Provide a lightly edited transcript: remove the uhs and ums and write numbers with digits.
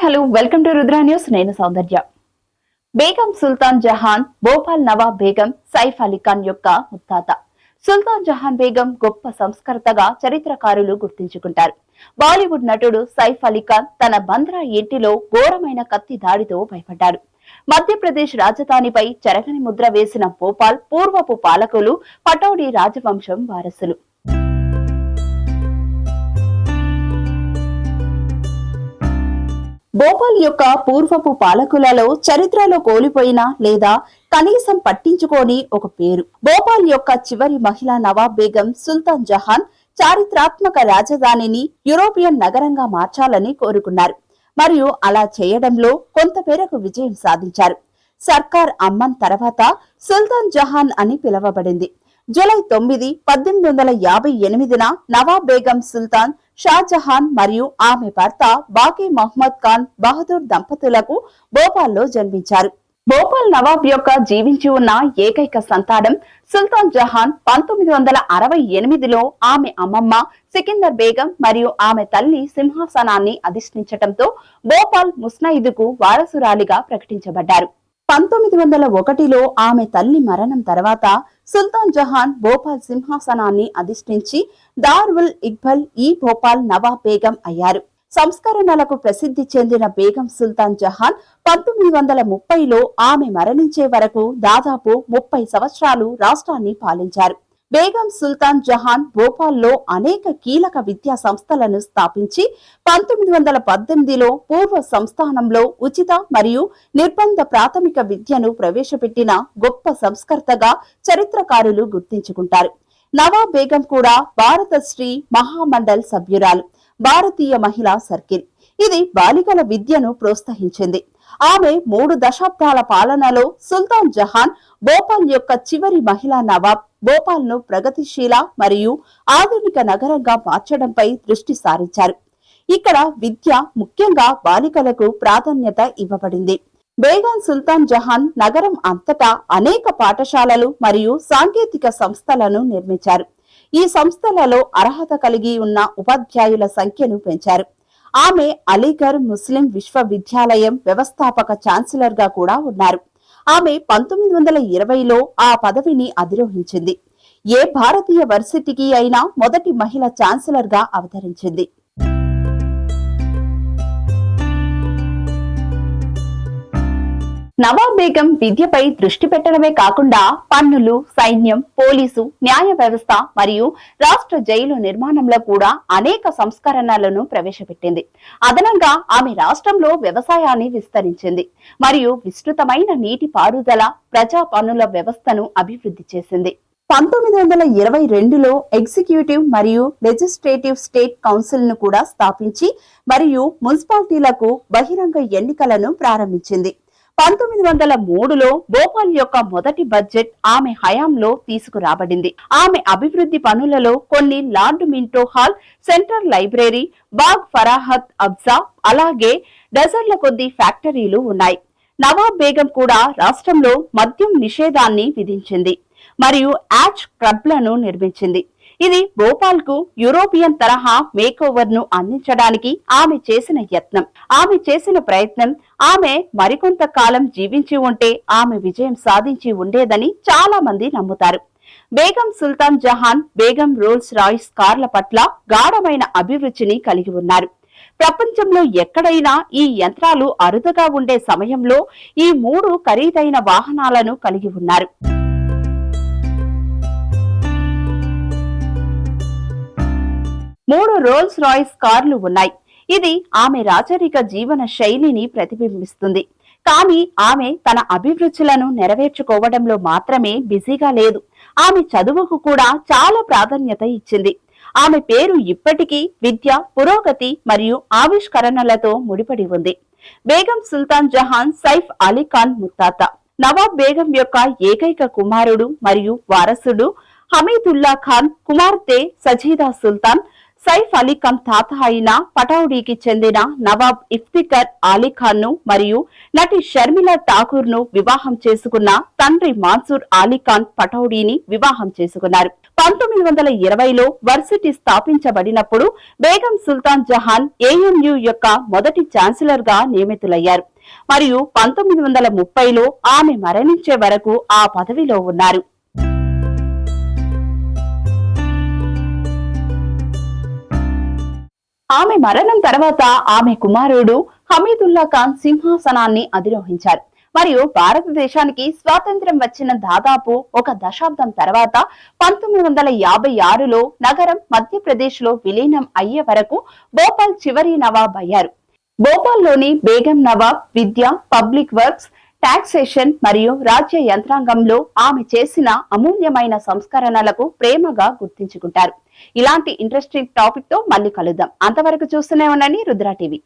Hello welcome to Rudra news. నేను సౌందర్య. బేగం సుల్తాన్ జహాన్ భోపాల్ నవాబ్ బేగం సైఫ్ అలీ ఖాన్ యొక్క ముత్తాత. సుల్తాన్ జహాన్ బేగం గొప్ప సంస్కర్తగా చరిత్రకారులు గుర్తించుకుంటారు. బాలీవుడ్ నటుడు సైఫ్ అలీ ఖాన్ తన బంద్రా ఇంటిలో ఘోరమైన కత్తి దాడితో భయపడ్డాడు. మధ్యప్రదేశ్ రాజధానిపై చెరగని ముద్ర వేసిన భోపాల్ పూర్వపు పాలకులు పటౌడీ రాజవంశం వారసులు. భోపాల్ యొక్క పూర్వపు పాలకులలో చరిత్రలో కోల్పోయిన లేదా కనీసం పట్టించుకోని ఒక పేరు. భోపాల్ యొక్క చివరి మహిళా నవాబ్ బేగం సుల్తాన్ జహాన్ చారిత్రాత్మక రాజధానిని యూరోపియన్ నగరంగా మార్చాలని కోరుకున్నారు మరియు అలా చేయడంలో కొంత మేరకు విజయం సాధించారు. సర్కార్ అమ్మన్ తర్వాత సుల్తాన్ జహాన్ అని పిలువబడింది. జూలై 9, 1858న నవాబ్ బేగం సుల్తాన్ షాజహాన్ మరియు ఆమె భర్త బాకీ మహ్మద్ ఖాన్ బహదూర్ దంపతులకు భోపాల్లో జన్మించారు. భోపాల్ నవాబ్ యొక్క జీవించి ఉన్న ఏకైక సంతానం సుల్తాన్ జహాన్. 1968లో ఆమె అమ్మమ్మ సికిందర్ బేగం మరియు ఆమె తల్లి సింహాసనాన్ని అధిష్ఠించటంతో భోపాల్ ముస్నయిదుకు వారసురాలిగా ప్రకటించబడ్డారు. 1901లో ఆమె తల్లి మరణం తర్వాత సుల్తాన్ జహాన్ భోపాల్ సింహాసనాన్ని అధిష్ఠించి దార్-ఉల్ ఇక్బల్ ఈ భోపాల్ నవాబ్ బేగం అయ్యారు. సంస్కరణలకు ప్రసిద్ధి చెందిన బేగం సుల్తాన్ జహాన్ 1930లో ఆమె మరణించే వరకు దాదాపు 30 సంవత్సరాలు రాష్ట్రాన్ని పాలించారు. బేగం సుల్తాన్ జహాన్ భోపాల్లో అనేక కీలక విద్యా సంస్థలను స్థాపించి 1918లో పూర్వ సంస్థానంలో ఉచిత మరియు నిర్బంధ ప్రాథమిక విద్యను ప్రవేశపెట్టిన గొప్ప సంస్కర్తగా చరిత్రకారులు గుర్తించుకుంటారు. నవాబ్ బేగం కూడా భారత శ్రీ మహామండల్ సభ్యురాలు, భారతీయ మహిళా సర్కిల్. ఇది బాలికల విద్యను ప్రోత్సహించింది. ఆమె 3 దశాబ్దాల పాలనలో సుల్తాన్ జహాన్ భోపాల్ యొక్క చివరి మహిళా నవాబ్ భోపాల్ ను ప్రగతిశీల మరియు ఆధునిక నగరంగా మార్చడంపై దృష్టి సారించారు. ఇక్కడ విద్య, ముఖ్యంగా బాలికలకు ప్రాధాన్యత ఇవ్వబడింది. బేగం సుల్తాన్ జహాన్ నగరం అంతటా అనేక పాఠశాలలు మరియు సాంకేతిక సంస్థలను నిర్మించారు. ఈ సంస్థలలో అర్హత కలిగి ఉన్న ఉపాధ్యాయుల సంఖ్యను పెంచారు. ఆమె అలీగర్ ముస్లిం విశ్వవిద్యాలయం వ్యవస్థాపక ఛాన్సలర్ గా కూడా ఉన్నారు. ఆమె 1920లో ఆ పదవిని అధిరోహించింది. ఏ భారతీయ వర్సిటీకి అయినా మొదటి మహిళ ఛాన్సలర్ గా అవతరించింది. నవాబ్ బేగం విద్యపై దృష్టి పెట్టడమే కాకుండా పన్నులు, సైన్యం, పోలీసు, న్యాయ వ్యవస్థ మరియు రాష్ట్ర జైలు నిర్మాణంలో కూడా అనేక సంస్కరణలను ప్రవేశపెట్టింది. అదనంగా ఆమె రాష్ట్రంలో వ్యవసాయాన్ని విస్తరించింది మరియు విస్తృతమైన నీటి పారుదల, ప్రజా పన్నుల వ్యవస్థను అభివృద్ధి చేసింది. 1922లో ఎగ్జిక్యూటివ్ మరియు లెజిస్లేటివ్ స్టేట్ కౌన్సిల్ ను కూడా స్థాపించి మరియు మున్సిపాలిటీలకు బహిరంగ ఎన్నికలను ప్రారంభించింది. 1903లో భోపాల్ యొక్క మొదటి బడ్జెట్ ఆమె హయాంలో తీసుకురాబడింది. ఆమె అభివృద్ధి పనులలో కొన్ని Lord Minto hall, central library, Bagh Farhat Afza, అలాగే డజన్ల కొద్ది ఫ్యాక్టరీలు ఉన్నాయి. నవాబ్ బేగం కూడా రాష్ట్రంలో మద్యం నిషేధాన్ని విధించింది మరియు యాచ్ క్లబ్లను నిర్మించింది. ఇది భోపాల్ కు యూరోపియన్ తరహా మేకోవర్ ను అందించడానికి ఆమె చేసిన యత్నం. ఆమె చేసిన ప్రయత్నం. ఆమె మరికొంత కాలం జీవించి ఉంటే ఆమె విజయం సాధించి ఉండేదని చాలా మంది నమ్ముతారు. బేగం సుల్తాన్ జహాన్ బేగం రోల్స్ రాయ్స్ కార్ల పట్ల గాఢమైన అభిరుచిని కలిగి ఉన్నారు. ప్రపంచంలో ఎక్కడైనా ఈ యంత్రాలు అరుదుగా ఉండే సమయంలో ఈ 3 ఖరీదైన వాహనాలను కలిగి ఉన్నారు. 3 రోల్స్ రాయ్స్ కార్లు ఉన్నాయి. ఇది ఆమె రాజరిక జీవన శైలిని ప్రతిబింబిస్తుంది. కానీ ఆమె తన అభిరుచులను నెరవేర్చుకోవడంలో మాత్రమే బిజీగా లేదు. ఆమె చదువుకు కూడా చాలా ప్రాధాన్యత ఇచ్చింది. ఆమె పేరు ఇప్పటికీ విద్య, పురోగతి మరియు ఆవిష్కరణలతో ముడిపడి ఉంది. బేగం సుల్తాన్ జహాన్ సైఫ్ అలీ ఖాన్ ముత్తాత. నవాబ్ బేగం యొక్క ఏకైక కుమారుడు మరియు వారసుడు హమీదుల్లా ఖాన్ కుమార్తె సజీదా సుల్తాన్. సైఫ్ అలీ ఖాన్ తాత అయిన పటౌడీకి చెందిన నవాబ్ ఇఫ్తిఖర్ అలీ ఖాన్ ను మరియు నటి షర్మిలా ఠాకూర్ ను వివాహం చేసుకున్న తండ్రి మాన్సూర్ అలీ ఖాన్ పటౌడీని వివాహం చేసుకున్నారు. 1920లో వర్సిటీ స్థాపించబడినప్పుడు బేగం సుల్తాన్ జహాన్ ANU యొక్క మొదటి ఛాన్సలర్ గా నియమితులయ్యారు మరియు 1930లో ఆమె మరణించే వరకు ఆ పదవిలో ఉన్నారు. ఆమె మరణం తర్వాత ఆమె కుమారుడు హమీదుల్లా ఖాన్ సింహాసనాన్ని అధిరోహించారు మరియు భారతదేశానికి స్వాతంత్ర్యం వచ్చిన దాదాపు ఒక దశాబ్దం తర్వాత 1956లో నగరం మధ్యప్రదేశ్ లో విలీనం అయ్యే వరకు భోపాల్ చివరి నవాబ్ అయ్యారు. భోపాల్లోని బేగం నవాబ్ విద్య, పబ్లిక్ వర్క్స్, టాక్సేషన్ మరియు రాజ్య యంత్రాంగంలో ఆమె చేసిన అమూల్యమైన సంస్కరణలకు ప్రేమగా గుర్తించుకుంటారు. ఇలాంటి ఇంట్రెస్టింగ్ టాపిక్ తో మళ్ళీ కలుద్దాం. అంతవరకు చూస్తూనే ఉండండి రుద్ర టీవీ.